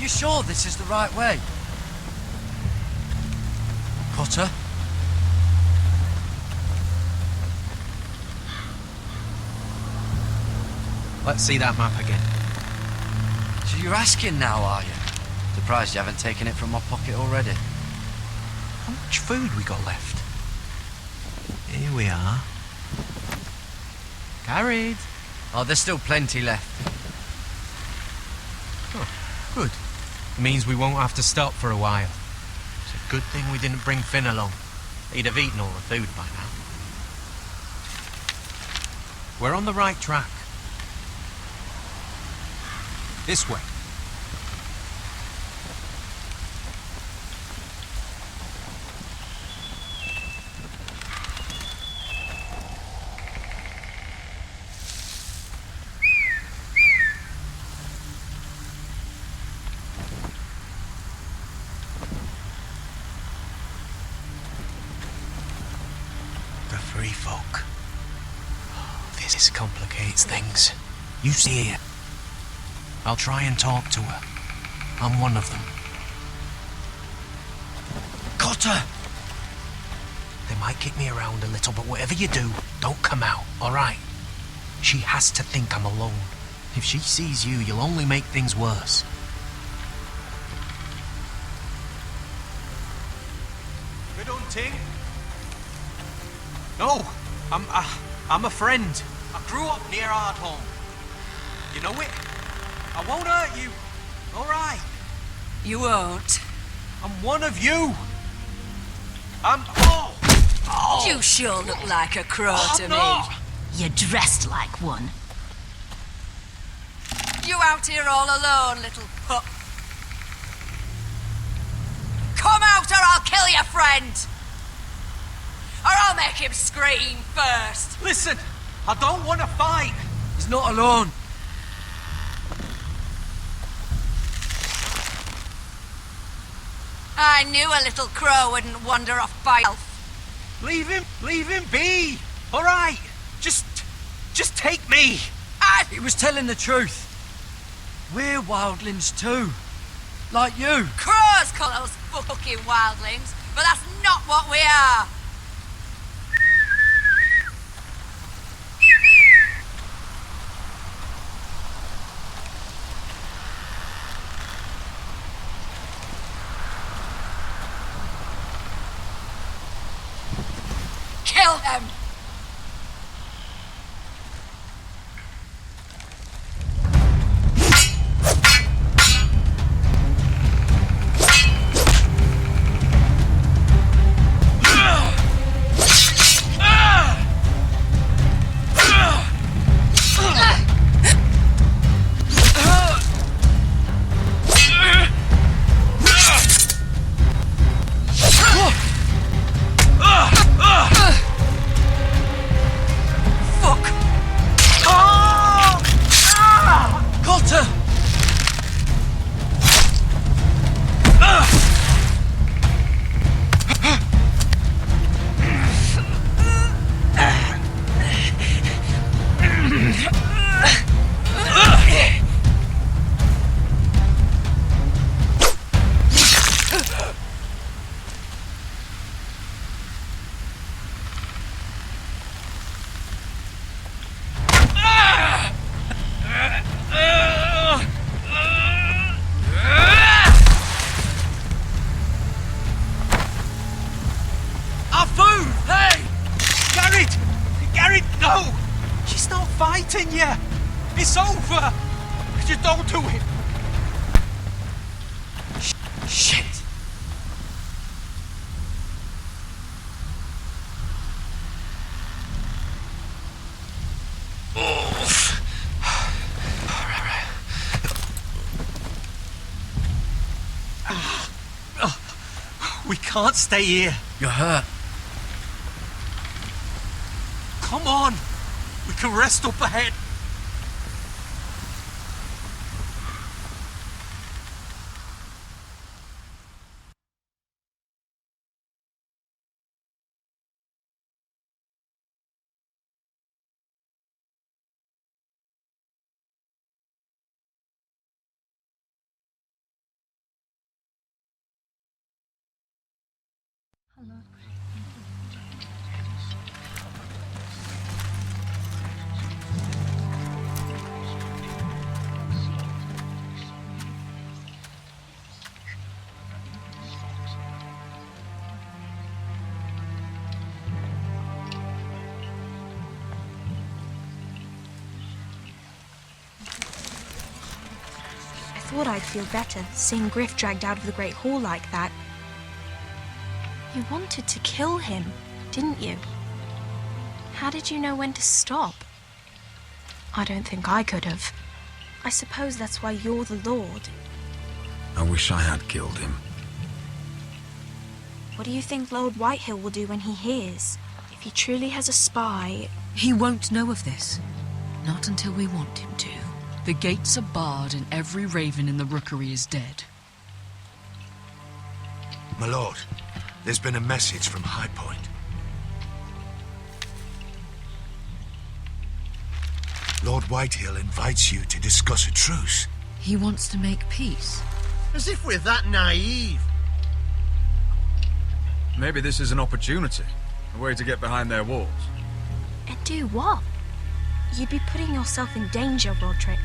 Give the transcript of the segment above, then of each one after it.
You sure this is the right way? Potter? Let's see that map again. So you're asking now, are you? Surprised you haven't taken it from my pocket already. How much food we got left? Here we are. Carried. Oh, there's still plenty left. Oh, good. It means we won't have to stop for a while. It's a good thing we didn't bring Finn along. He'd have eaten all the food by now. We're on the right track. This way. The free folk. This complicates things. You see her. I'll try and talk to her. I'm one of them. Cotter! They might kick me around a little, but whatever you do, don't come out, alright? She has to think I'm alone. If she sees you, you'll only make things worse. Good hunting? No, I'm a friend. I grew up near Ardholm. You know it? I won't hurt you. All right. You won't. I'm one of you. You sure look like a crow to not. me. You're dressed like one. You out here all alone, little pup? Come out or I'll kill your friend! Or I'll make him scream first! Listen, I don't want to fight. He's not alone. I knew a little crow wouldn't wander off by himself. Leave him be. All right, just take me. He was telling the truth. We're wildlings too. Like you. Crows call us fucking wildlings, but that's not what we are. Kill them! Fighting you! It's over! Just don't do it! Shit! We can't stay here. You're hurt. Come on! We can rest up ahead. I thought I'd feel better seeing Griff dragged out of the Great Hall like that. You wanted to kill him, didn't you? How did you know when to stop? I don't think I could have. I suppose that's why you're the Lord. I wish I had killed him. What do you think Lord Whitehill will do when he hears? If he truly has a spy... He won't know of this. Not until we want him to. The gates are barred and every raven in the rookery is dead. My lord, there's been a message from High Point. Lord Whitehill invites you to discuss a truce. He wants to make peace. As if we're that naive. Maybe this is an opportunity. A way to get behind their walls. And do what? You'd be putting yourself in danger, Roderick.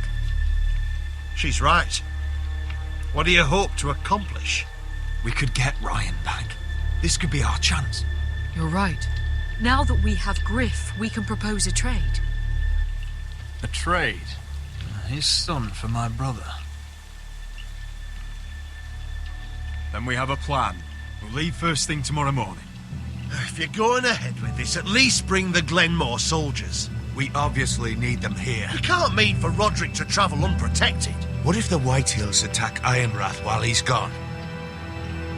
She's right. What do you hope to accomplish? We could get Ryan back. This could be our chance. You're right. Now that we have Griff, we can propose a trade. A trade? His son for my brother. Then we have a plan. We'll leave first thing tomorrow morning. If you're going ahead with this, at least bring the Glenmore soldiers. We obviously need them here. You can't mean for Roderick to travel unprotected. What if the Whitehills attack Ironrath while he's gone?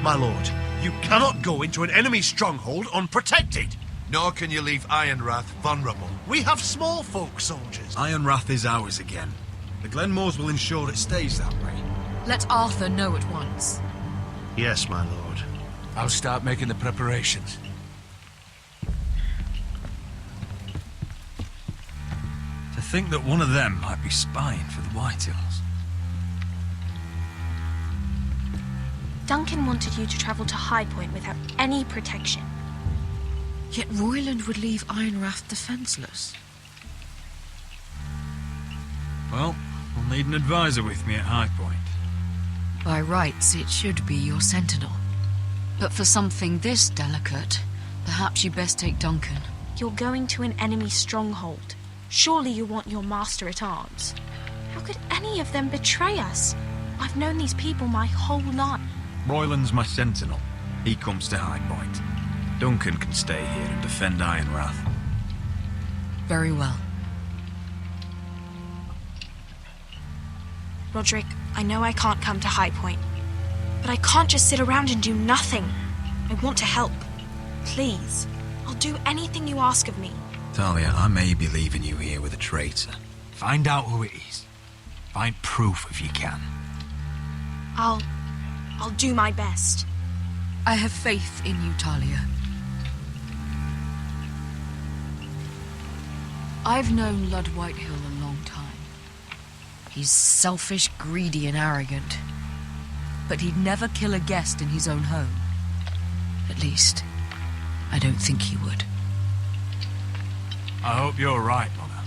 My lord, you cannot go into an enemy stronghold unprotected. Nor can you leave Ironrath vulnerable. We have small folk soldiers. Ironrath is ours again. The Glenmores will ensure it stays that way. Let Arthur know at once. Yes, my lord. I'll start making the preparations. To think that one of them might be spying for the Whitehills. Duncan wanted you to travel to High Point without any protection. Yet Royland would leave Ironrath defenseless. Well, I'll need an advisor with me at High Point. By rights, it should be your sentinel. But for something this delicate, perhaps you best take Duncan. You're going to an enemy stronghold. Surely you want your master-at-arms. How could any of them betray us? I've known these people my whole life. Royland's my sentinel. He comes to High Point. Duncan can stay here and defend Ironrath. Very well. Roderick, I know I can't come to High Point, but I can't just sit around and do nothing. I want to help. Please, I'll do anything you ask of me. Talia, I may be leaving you here with a traitor. Find out who it is. Find proof if you can. I'll do my best. I have faith in you, Talia. I've known Lord Whitehill a long time. He's selfish, greedy, and arrogant. But he'd never kill a guest in his own home. At least, I don't think he would. I hope you're right, Mother.